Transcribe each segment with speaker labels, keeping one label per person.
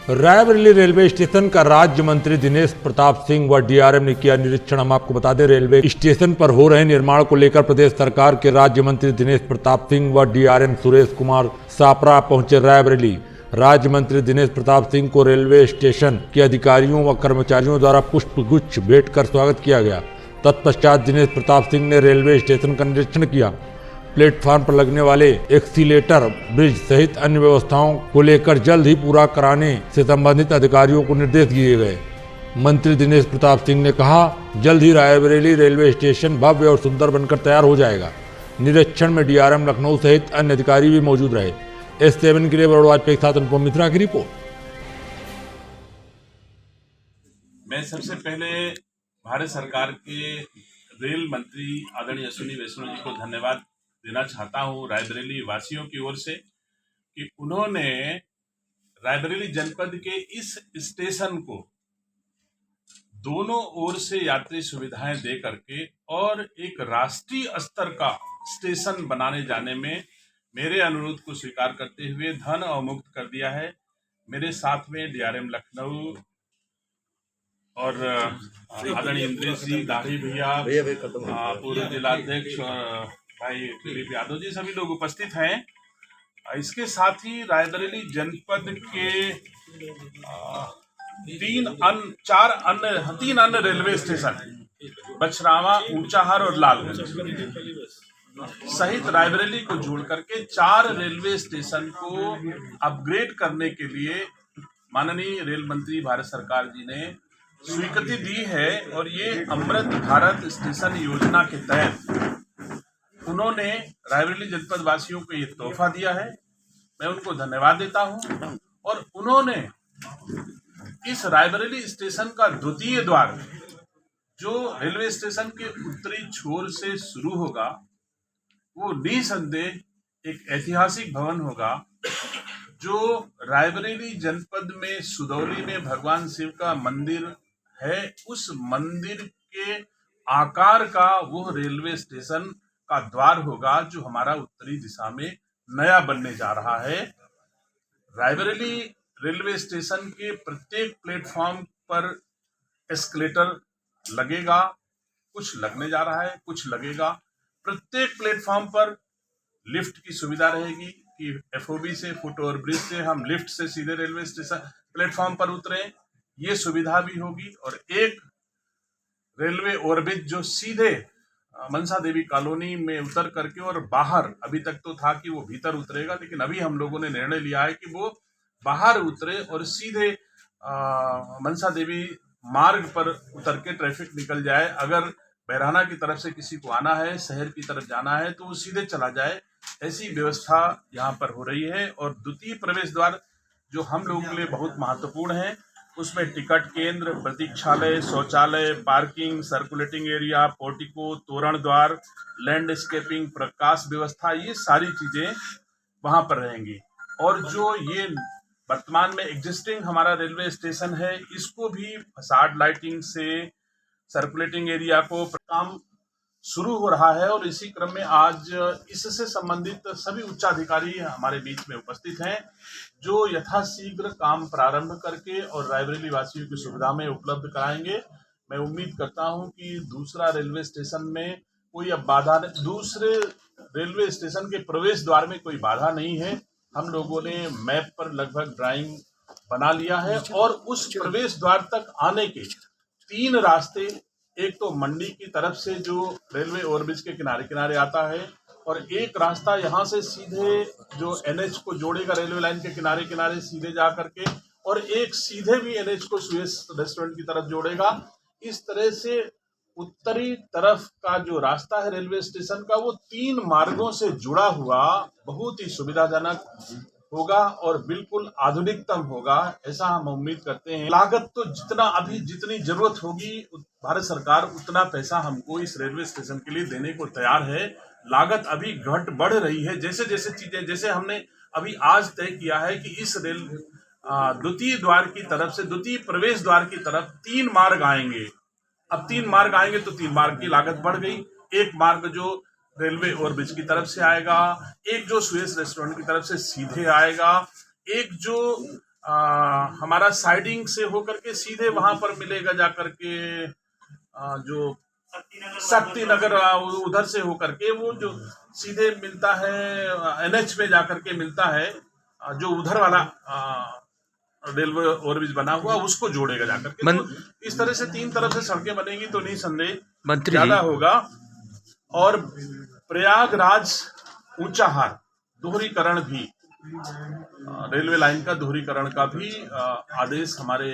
Speaker 1: Raebareli railway station का राज्य मंत्री दिनेश प्रताप सिंह व डीआरएम ने किया निरीक्षण। हम आपको बता दें, रेलवे स्टेशन पर हो रहे निर्माण को लेकर प्रदेश सरकार के राज्य मंत्री दिनेश प्रताप सिंह व डीआरएम सुरेश कुमार सापरा पहुंचे रायबरेली। राज्य मंत्री दिनेश प्रताप सिंह को रेलवे स्टेशन के अधिकारियों व कर्मचारियों द्वारा पुष्प गुच्छ भेंट कर स्वागत किया गया। तत्पश्चात दिनेश प्रताप सिंह ने रेलवे स्टेशन का निरीक्षण किया। प्लेटफार्म पर लगने वाले एक्सीलेटर ब्रिज सहित अन्य व्यवस्थाओं को लेकर जल्द ही पूरा कराने से संबंधित अधिकारियों को निर्देश दिए गए। मंत्री दिनेश प्रताप सिंह ने कहा, जल्द ही रायबरेली रेलवे स्टेशन भव्य और सुंदर बनकर तैयार हो जाएगा। निरीक्षण में डीआरएम लखनऊ सहित अन्य अधिकारी भी मौजूद रहे। S7 के लिए बड़ो वाजपेयी के साथ अनुपम मिश्रा की रिपोर्ट।
Speaker 2: मैं सबसे पहले भारत सरकार के रेल मंत्री आदरणीय अश्विनी वैष्णव जी को धन्यवाद देना चाहता हूं रायबरेली वासियों की ओर से कि उन्होंने रायबरेली जनपद के इस स्टेशन को दोनों ओर से यात्री सुविधाएं दे करके और एक राष्ट्रीय स्तर का स्टेशन बनाने जाने में मेरे अनुरोध को स्वीकार करते हुए धन अवमुक्त कर दिया है। मेरे साथ में डीआरएम लखनऊ और आदरणीय इंद्रेश जी, दाढ़ी भैया, पूर्व जिलाध्यक्ष भाई दिलीप यादव जी, सभी लोग उपस्थित हैं। इसके साथ ही रायबरेली जनपद के तीन अन्य रेलवे स्टेशन बछरावा, ऊंचाहार और लालगंज सहित रायबरेली को जोड़ करके 4 रेलवे स्टेशन को अपग्रेड करने के लिए माननीय रेल मंत्री भारत सरकार जी ने स्वीकृति दी है। और ये अमृत भारत स्टेशन योजना के तहत उन्होंने रायबरेली जनपद वासियों को ये तोहफा दिया है। मैं उनको धन्यवाद देता हूं। और उन्होंने इस रायबरेली स्टेशन का द्वितीय द्वार जो रेलवे स्टेशन के उत्तरी छोर से शुरू होगा, वो निसंदेह एक ऐतिहासिक भवन होगा जो रायबरेली जनपद में सुदौली में भगवान शिव का मंदिर है, उस मंदिर के आकार का वो रेलवे स्टेशन का द्वार होगा जो हमारा उत्तरी दिशा में नया बनने जा रहा है। रायबरेली रेलवे स्टेशन के प्रत्येक प्लेटफॉर्म पर एस्केलेटर लगेगा, कुछ लगने जा रहा है, कुछ लगेगा। प्रत्येक प्लेटफॉर्म पर लिफ्ट की सुविधा रहेगी कि FOB से, फुट ओवर ब्रिज से हम लिफ्ट से सीधे रेलवे स्टेशन प्लेटफॉर्म पर उतरे, ये सुविधा भी होगी। और एक रेलवे ओवरब्रिज जो सीधे मनसा देवी कॉलोनी में उतर करके और बाहर, अभी तक तो था कि वो भीतर उतरेगा, लेकिन अभी हम लोगों ने निर्णय लिया है कि वो बाहर उतरे और सीधे मनसा देवी मार्ग पर उतर के ट्रैफिक निकल जाए। अगर बैराना की तरफ से किसी को आना है, शहर की तरफ जाना है, तो वो सीधे चला जाए। ऐसी व्यवस्था यहाँ पर हो रही है। और द्वितीय प्रवेश द्वार जो हम लोगों के लिए बहुत महत्वपूर्ण है, उसमें टिकट केंद्र, प्रतीक्षालय, शौचालय, पार्किंग, सर्कुलेटिंग एरिया, पोर्टिको, तोरण द्वार, लैंडस्केपिंग, प्रकाश व्यवस्था, ये सारी चीजें वहां पर रहेंगी। और जो ये वर्तमान में एग्जिस्टिंग हमारा रेलवे स्टेशन है, इसको भी फसाड लाइटिंग से सर्कुलेटिंग एरिया को काम शुरू हो रहा है। और इसी क्रम में आज इससे संबंधित सभी उच्चाधिकारी हमारे बीच में उपस्थित हैं जो यथाशीघ्र काम प्रारंभ करके और रायबरेली वासियों की सुविधा में उपलब्ध कराएंगे। मैं उम्मीद करता हूं कि दूसरा रेलवे स्टेशन में कोई अब बाधा नहीं, दूसरे रेलवे स्टेशन के प्रवेश द्वार में कोई बाधा नहीं है। हम लोगों ने मैप पर लगभग ड्राइंग बना लिया है और उस प्रवेश द्वार तक आने के 3 रास्ते, एक तो मंडी की तरफ से जो रेलवे ओवरब्रिज के किनारे किनारे आता है, और एक रास्ता यहाँ से सीधे जो NH को जोड़ेगा रेलवे लाइन के किनारे किनारे सीधे जा करके, और एक सीधे भी NH को सुएज रेस्टोरेंट की तरफ जोड़ेगा। इस तरह से उत्तरी तरफ का जो रास्ता है रेलवे स्टेशन का, वो 3 मार्गों से जुड़ा हुआ बहुत ही सुविधाजनक होगा और बिल्कुल आधुनिकतम होगा, ऐसा हम उम्मीद करते हैं। लागत तो जितनी जरूरत होगी भारत सरकार उतना पैसा हमको इस रेलवे स्टेशन के लिए देने को तैयार है। लागत अभी घट बढ़ रही है जैसे जैसे चीजें, जैसे हमने अभी आज तय किया है कि इस द्वितीय द्वार की तरफ से, द्वितीय प्रवेश द्वार की तरफ 3 मार्ग आएंगे। अब 3 मार्ग आएंगे तो 3 मार्ग की लागत बढ़ गई। एक मार्ग जो रेलवे ओवरब्रिज की तरफ से आएगा, एक जो सुएज रेस्टोरेंट की तरफ से सीधे आएगा, एक जो हमारा साइडिंग से होकर के सीधे वहां पर मिलेगा जाकर के जो शक्ति नगर उधर से होकर के वो जो सीधे मिलता है एनएच में जाकर के मिलता है, जो उधर वाला रेलवे ओवरब्रिज बना हुआ उसको जोड़ेगा जाकर के। तो इस तरह से 3 तरफ से सड़कें बनेंगी तो निसंदेह ज्यादा होगा। और प्रयागराज ऊंचाहार दोहरीकरण भी, रेलवे लाइन का दोहरीकरण का भी आदेश हमारे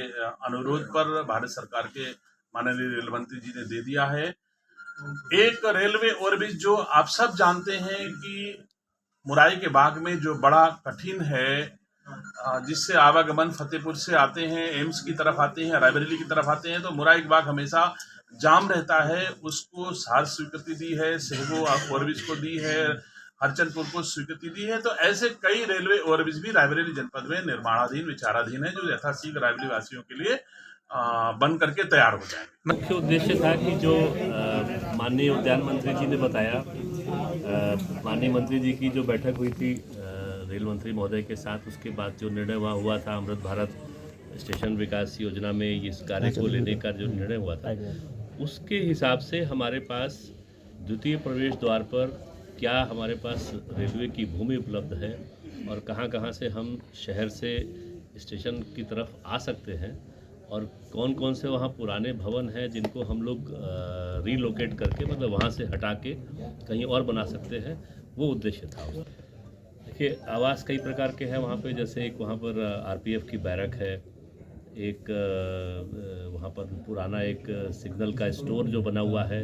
Speaker 2: अनुरोध पर भारत सरकार के माननीय रेल मंत्री जी ने दे दिया है। एक रेलवे ओवरब्रिज जो आप सब जानते हैं कि मुराई के बाग में जो बड़ा कठिन है, जिससे आवागमन फतेहपुर से आते हैं, एम्स की तरफ आते हैं, रायबरेली की तरफ आते हैं, तो मुराई के बाग हमेशा जाम रहता है। उसको सार स्वीकृति दी है, सेहगो ओवरब्रिज को दी है, हरचंदपुर को स्वीकृति दी है। तो ऐसे कई रेलवे ओवरब्रिज भी रायबरेली जनपद में निर्माणाधीन विचाराधीन है, जो यथाशीघ्र रायबरेली वासियों के लिए बन करके तैयार हो जाए।
Speaker 3: मुख्य उद्देश्य था कि जो माननीय उद्यान मंत्री जी ने बताया, माननीय मंत्री जी की जो बैठक हुई थी रेल मंत्री महोदय के साथ, उसके बाद जो निर्णय वहाँ हुआ था अमृत भारत स्टेशन विकास योजना में इस कार्य को लेने का जो निर्णय हुआ था, उसके हिसाब से हमारे पास द्वितीय प्रवेश द्वार पर क्या हमारे पास रेलवे की भूमि उपलब्ध है और कहाँ से हम शहर से स्टेशन की तरफ आ सकते हैं और कौन कौन से वहाँ पुराने भवन हैं जिनको हम लोग रीलोकेट करके, मतलब वहाँ से हटा के कहीं और बना सकते हैं, वो उद्देश्य था। देखिए, आवास कई प्रकार के हैं वहाँ पे, जैसे एक वहाँ पर आरपीएफ की बैरक है, एक वहाँ पर पुराना एक सिग्नल का स्टोर जो बना हुआ है,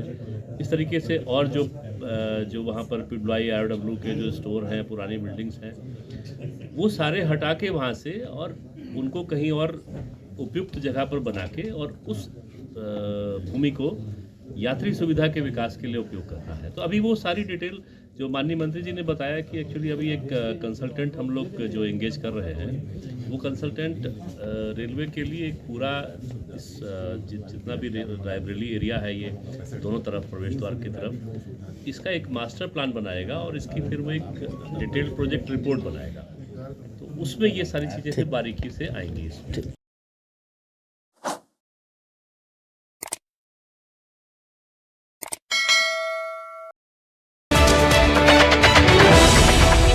Speaker 3: इस तरीके से और जो वहाँ पर पिडवाई आरडब्ल्यू के जो स्टोर हैं, पुरानी बिल्डिंग्स हैं, वो सारे हटा के वहाँ से और उनको कहीं और उपयुक्त जगह पर बना के और उस भूमि को यात्री सुविधा के विकास के लिए उपयोग करना है। तो अभी वो सारी डिटेल जो माननीय मंत्री जी ने बताया कि एक्चुअली अभी एक कंसल्टेंट हम लोग जो एंगेज कर रहे हैं, वो कंसल्टेंट रेलवे के लिए एक पूरा इस जितना भी रायबरेली एरिया है, ये दोनों तरफ प्रवेश द्वार की तरफ, इसका एक मास्टर प्लान बनाएगा और इसकी फिर वो एक डिटेल्ड प्रोजेक्ट रिपोर्ट बनाएगा। तो उसमें ये सारी चीज़ें बारीकी से आएंगी इसमें।